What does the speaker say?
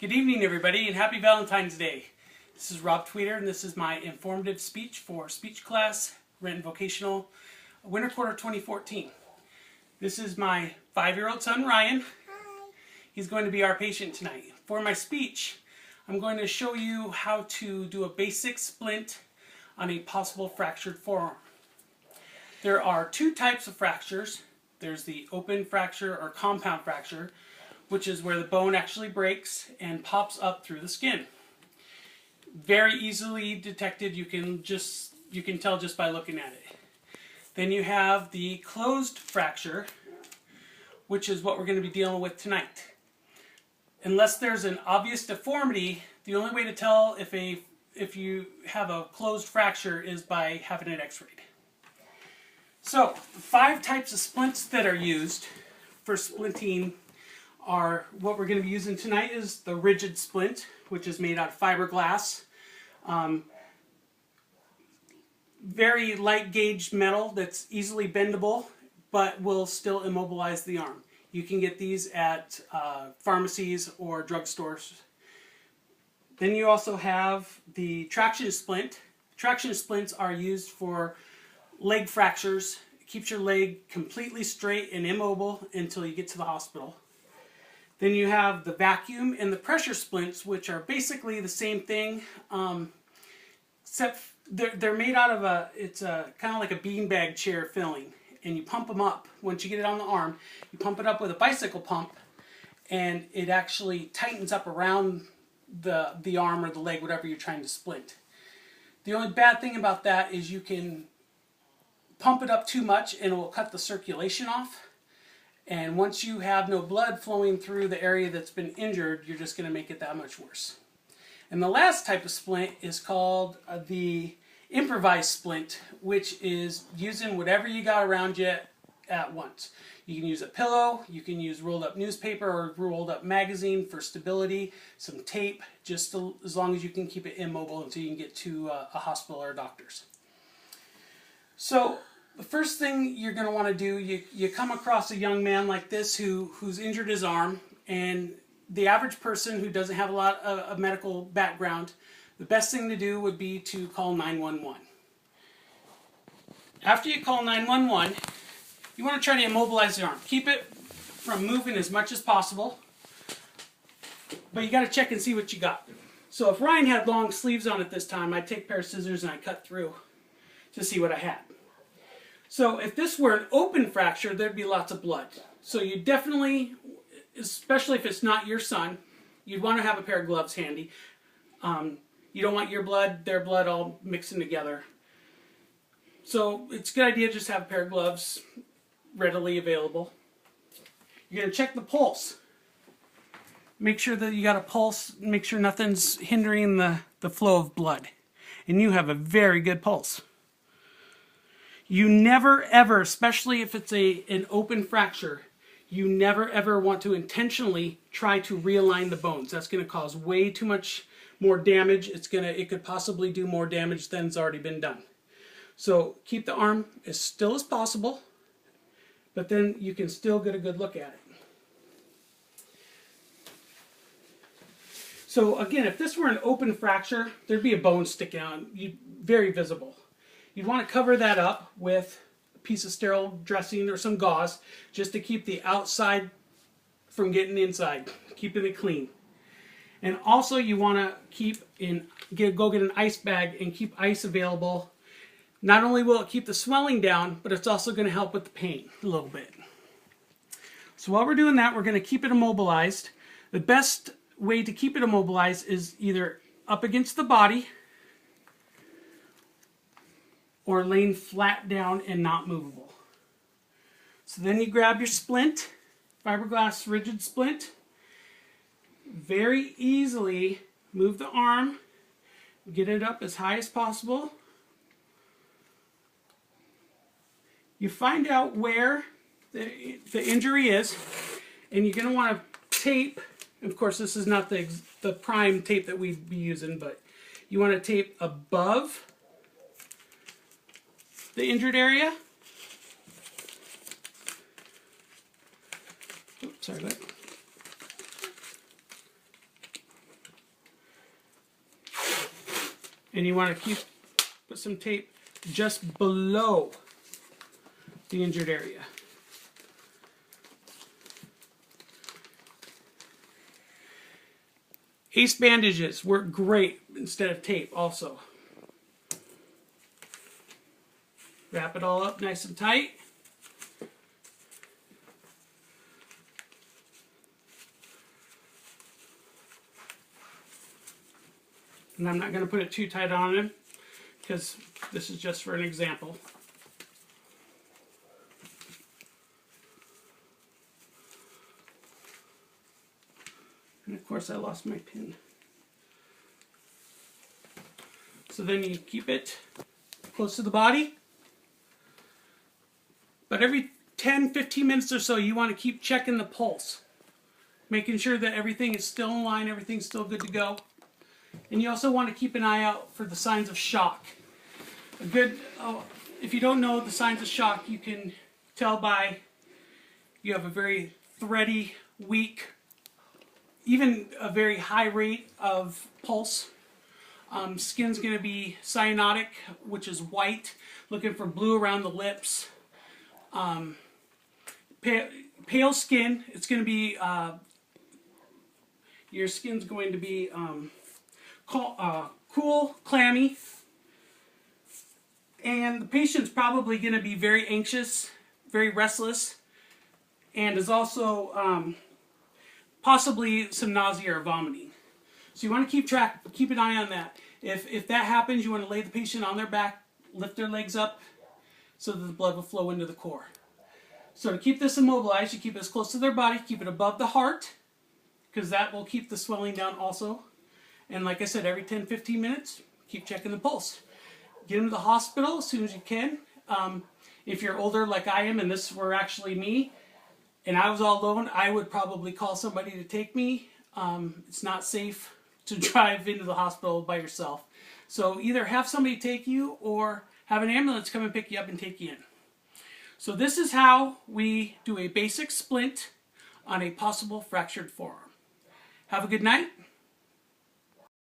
Good evening, everybody, and happy Valentine's Day. This is Robb Tveter, and this is my informative speech for speech class, Renton Vocational, Winter Quarter 2014. This is my 5-year-old son, Ryan. Hi. He's going to be our patient tonight. For my speech, I'm going to show you how to do a basic splint on a possible fractured forearm. There are two types of fractures. There's the open fracture or compound fracture, which is where the bone actually breaks and pops up through the skin. Very easily detected. You can tell just by looking at it. Then you have the closed fracture, which is what we're going to be dealing with tonight. Unless there's an obvious deformity, the only way to tell if you have a closed fracture is by having it x-rayed. So, the 5 types of splints that are used for splinting are what we're going to be using tonight is the rigid splint, which is made out of fiberglass. Very light gauge metal that's easily bendable, but will still immobilize the arm. You can get these at pharmacies or drugstores. Then you also have the traction splint. Traction splints are used for leg fractures. It keeps your leg completely straight and immobile until you get to the hospital. Then you have the vacuum and the pressure splints, which are basically the same thing, except they're made out of it's kind of like a beanbag chair filling, and you pump them up. Once you get it on the arm, you pump it up with a bicycle pump, and it actually tightens up around the arm or the leg, whatever you're trying to splint. The only bad thing about that is you can pump it up too much and it will cut the circulation off. And once you have no blood flowing through the area that's been injured, you're just going to make it that much worse. And the last type of splint is called the improvised splint, which is using whatever you got around you at once. You can use a pillow, you can use rolled up newspaper or rolled up magazine for stability, some tape, just as long as you can keep it immobile until you can get to a hospital or a doctor's. So, the first thing you're going to want to do, you come across a young man like this who's injured his arm, and the average person who doesn't have a lot of medical background, the best thing to do would be to call 911. After you call 911, you want to try to immobilize the arm. Keep it from moving as much as possible, but you got to check and see what you got. So if Ryan had long sleeves on at this time, I'd take a pair of scissors and I'd cut through to see what I had. So if this were an open fracture, there'd be lots of blood. So you definitely, especially if it's not your son, you'd want to have a pair of gloves handy. You don't want your blood, their blood all mixing together. So it's a good idea to just have a pair of gloves readily available. You're going to check the pulse. Make sure that you got a pulse, make sure nothing's hindering the flow of blood. And you have a very good pulse. You never ever, especially if it's an open fracture, you never ever want to intentionally try to realign the bones. That's going to cause way too much more damage. It could possibly do more damage than's already been done. So keep the arm as still as possible, but then you can still get a good look at it. So again, if this were an open fracture, there'd be a bone sticking out, very visible. You'd want to cover that up with a piece of sterile dressing or some gauze just to keep the outside from getting inside, keeping it clean. And also you want to go get an ice bag and keep ice available. Not only will it keep the swelling down, but it's also going to help with the pain a little bit. So while we're doing that, we're going to keep it immobilized. The best way to keep it immobilized is either up against the body or laying flat down and not movable. So then you grab your splint, fiberglass rigid splint, very easily move the arm, get it up as high as possible. You find out where the injury is, and you're going to want to tape. Of course, this is not the prime tape that we'd be using, but you want to tape above the injured area. Oops, sorry about that. And you want to put some tape just below the injured area. Ace bandages work great instead of tape also. Wrap it all up nice and tight. And I'm not going to put it too tight on him because this is just for an example. And of course I lost my pin. So then you keep it close to the body. But every 10-15 minutes or so you want to keep checking the pulse. Making sure that everything is still in line, everything's still good to go. And you also want to keep an eye out for the signs of shock. If you don't know the signs of shock, you can tell by you have a very thready, weak, even a very high rate of pulse. Skin's going to be cyanotic, which is white, looking for blue around the lips. Pale skin, it's going to be, your skin's going to be cool, clammy, and the patient's probably going to be very anxious, very restless, and is also possibly some nausea or vomiting. So you want to keep an eye on that. If that happens, you want to lay the patient on their back, lift their legs up so that the blood will flow into the core. So to keep this immobilized, you keep it as close to their body, keep it above the heart, because that will keep the swelling down also. And like I said, every 10-15 minutes, keep checking the pulse. Get them to the hospital as soon as you can. If you're older like I am, and this were actually me, and I was all alone, I would probably call somebody to take me. It's not safe to drive into the hospital by yourself. So either have somebody take you or have an ambulance come and pick you up and take you in. So this is how we do a basic splint on a possible fractured forearm. Have a good night.